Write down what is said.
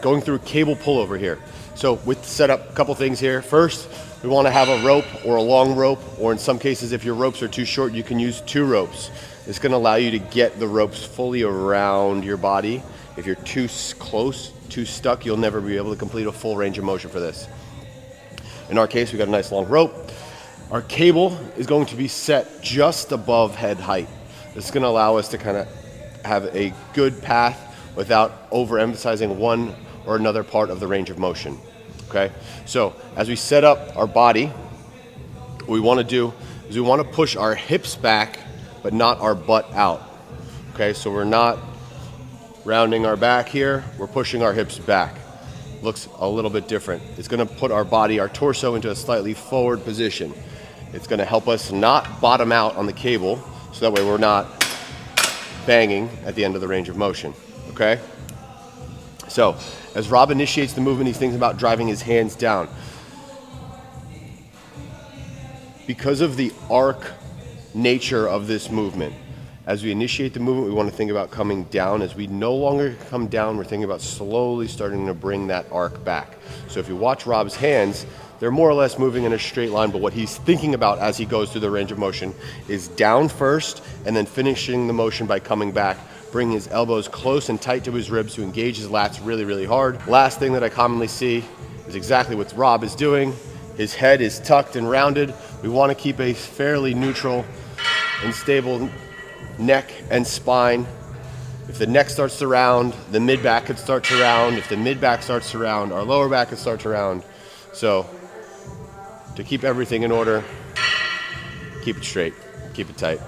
Going through cable pullover here. So with setup, a couple things here. First, we want to have a rope or a long rope, or in some cases, if your ropes are too short, you can use 2 ropes. It's going to allow you to get the ropes fully around your body. If you're too close, too stuck, you'll never be able to complete a full range of motion for this. In our case, we got a nice long rope. Our cable is going to be set just above head height. This is going to allow us to kind of have a good path without overemphasizing one or another part of the range of motion. Okay, so as we set up our body, what we want to do is we want to push our hips back, but not our butt out. Okay, so we're not rounding our back here, we're pushing our hips back. Looks a little bit different. It's going to put our body, our torso, into a slightly forward position. It's going to help us not bottom out on the cable, so that way we're not banging at the end of the range of motion. Okay? So, as Rob initiates the movement, he's thinking about driving his hands down. Because of the arc nature of this movement, as we initiate the movement, we want to think about coming down. As we no longer come down, we're thinking about slowly starting to bring that arc back. So if you watch Rob's hands, they're more or less moving in a straight line, but what he's thinking about as he goes through the range of motion is down first, and then finishing the motion by coming back, bringing his elbows close and tight to his ribs to engage his lats really, really hard. Last thing that I commonly see is exactly what Rob is doing. His head is tucked and rounded. We want to keep a fairly neutral and stable neck and spine. If the neck starts to round, the mid-back could start to round. If the mid-back starts to round, our lower back could start to round. So to keep everything in order, keep it straight, keep it tight.